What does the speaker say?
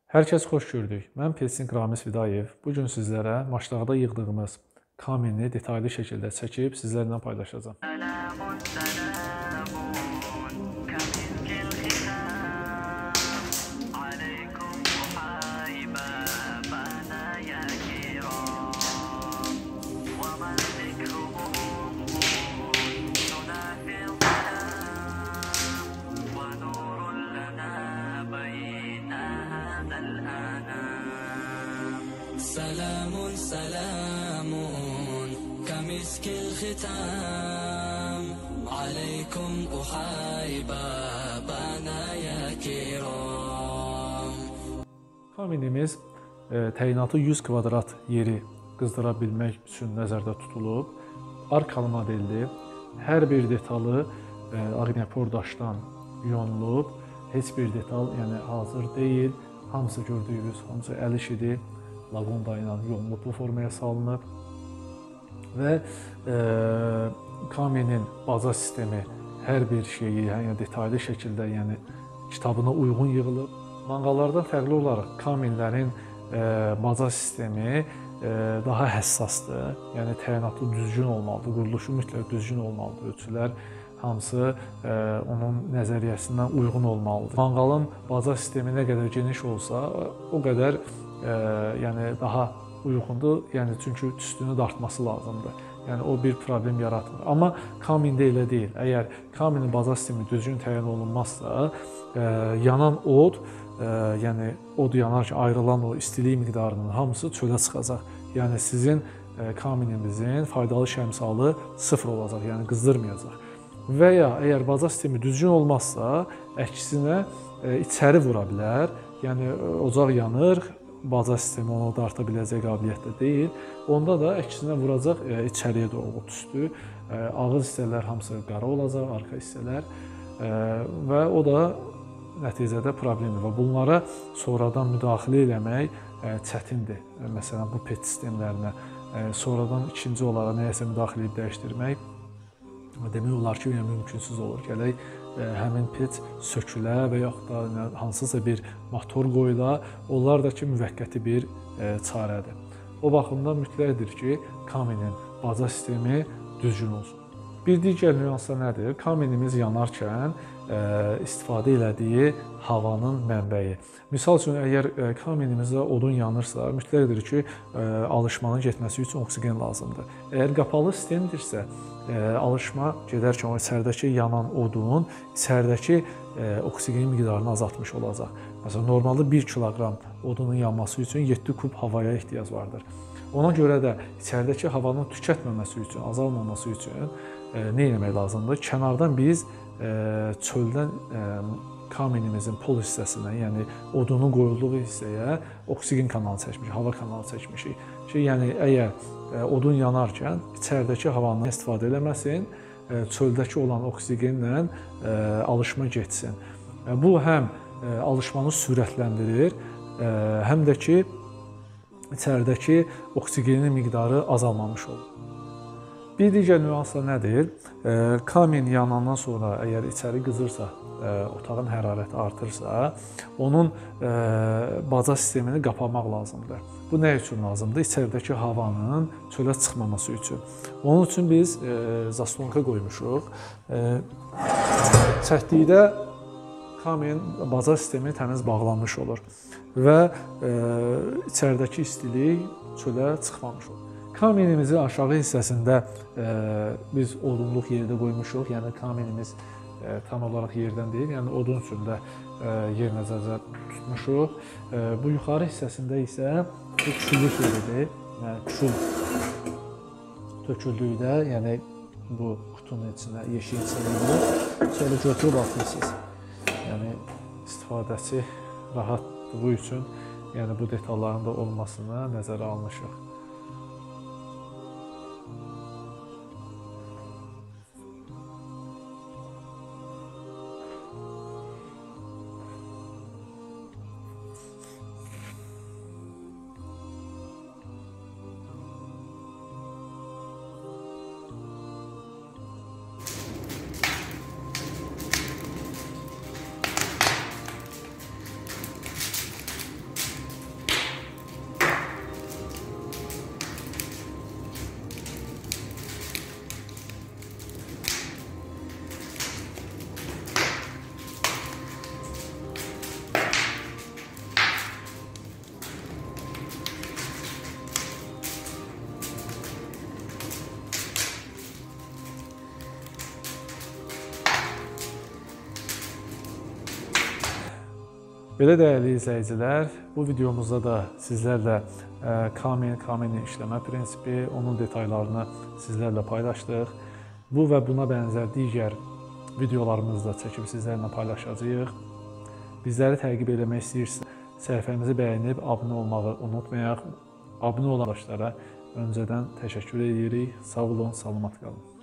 Hər kəs xoş gördük. Mən Pesink Ramiz Vidayev. Bu gün sizlərə maçlarda yığdığımız kameni detallı şəkildə çəkib sizlərlə paylaşacağam. سلام سلام كمسك الختام عليكم أحيي بابنا يا كرام. Kaminimiz təyinatı 100 kvadrat yeri qızdıra bilmək üçün nəzərdə tutulub. Arkalı modelli, hər bir detalı aqnepor daşdan yonulub. Heç bir detal hazır deyil. Hamısı gördüyünüz, hamısı əl işidir. Lagonda ilə yonulub bu formaya salınıb və kaminin baza sistemi hər bir şeyi detallı şəkildə kitabına uyğun yığılıb. Manqallardan fərqli olaraq kaminlərin baza sistemi daha həssasdır. Yəni təyinatı düzgün olmalıdır, quruluşu mütləq düzgün olmalıdır. Ölçülər hamısı onun nəzəriyyəsindən uyğun olmalıdır. Manqalın baza sistemi nə qədər geniş olsa, o qədər daha uyğundur. Çünki tüstünü dartması lazımdır. O bir problem yaratmır. Amma kamində elə deyil. Əgər kaminin baza sistemi düzgün təyin olunmazsa, yanan od, od yanarkən ayrılan o istilik miqdarının hamısı çölə çıxacaq. Yəni sizin kamininizin faydalı şəmsalı sıfır olacaq, qızdırmayacaq. Və ya əgər baza sistemi düzgün olmazsa, əksinə içəri vura bilər. Yəni ocaq yanır, baza sistemi onu darta biləcək qabiliyyətdə deyil. Onda da əksinə vuracaq içəriyə doğru tüstü. Ağız hissələr hamısı qara olacaq, arxa hissələr və o da nəticədə problemdir və bunlara sonradan müdaxilə eləmək çətindir. Məsələn, bu PET sistemlərinə sonradan ikinci olaraq nəyəsə müdaxilə edib dəyişdirmək demək olar ki, mümkünsüz olur. Gələk həmin PET sökülə və yaxud da hansısa bir motor qoyula, onlar da ki, müvəqqəti bir çarədir. O baxımdan mütləqdir ki, kaminin baza sistemi düzgün olsun. Bir digər nüansa nədir? Kaminimiz yanarkən istifadə elədiyi havanın mənbəyi. Misal üçün, əgər kaminimizdə odun yanırsa, mütləqdir ki, alışmanın getməsi üçün oksigen lazımdır. Əgər qapalı sistemdirsə, alışma gedərkən o içəridəki yanan odun içəridəki oksigen miqdarını azaltmış olacaq. Məsələn, normalda 1 kiloqram odunun yanması üçün 7 kub havaya ehtiyac vardır. Ona görə də içəridəki havanın tükətməməsi üçün, azalmaması üçün nə etmək lazımdır? Kənardan biz çöldən kaminimizin pol hissəsinə, yəni odunun qoyulduğu hissəyə oksigen kanalı çəkmişik, hava kanalı çəkmişik. Yəni əgər odun yanarkən içəridəki havanın istifadə eləməsin, çöldəki olan oksigenlə alışma getsin. Bu həm alışmanı sürətləndirir, həm də ki, içəridəki oksigenin miqdarı azalmamış olur. Bir digər nüansa nədir? Kamin yanandan sonra əgər içəri qızırsa, otağın hərarəti artırsa, onun baza sistemini qapamaq lazımdır. Bu nə üçün lazımdır? İçəridəki havanın çölə çıxmaması üçün. Onun üçün biz zaslonka qoymuşuq. Çəkdikdə kamin baza sistemi təmiz bağlanmış olur və içəridəki istilik çölə çıxmamış olur. Kaminimizin aşağı hissəsində biz odunluq yerdə qoymuşuq. Yəni kaminimiz tam olaraq yerdən deyil, yəni odun üstündə yer nəzərdə tutmuşuq. Bu yuxarı hissəsində isə küllük yeridir. Kül töküldükdə, yəni bu qutunun içinə, yeşiyin içinə şöyle götürüb atmışsınız. Yəni istifadəçi rahatlığı üçün yəni bu detalların da olmasına nəzərə almışıq. Belə dəyərli izləyicilər, bu videomuzda da sizlərlə kaminin işləmə prinsipi, onun detaylarını sizlərlə paylaşdıq. Bu və buna bənzər digər videolarımızı da çəkib sizlərlə paylaşacağıq. Bizləri təqib etmək istəyirsinizsə, səhifəmizi bəyənib abunə olmağı unutmayaq. Abunə olan arkadaşlara öncədən təşəkkür edirik. Sağ olun, salamat qalın.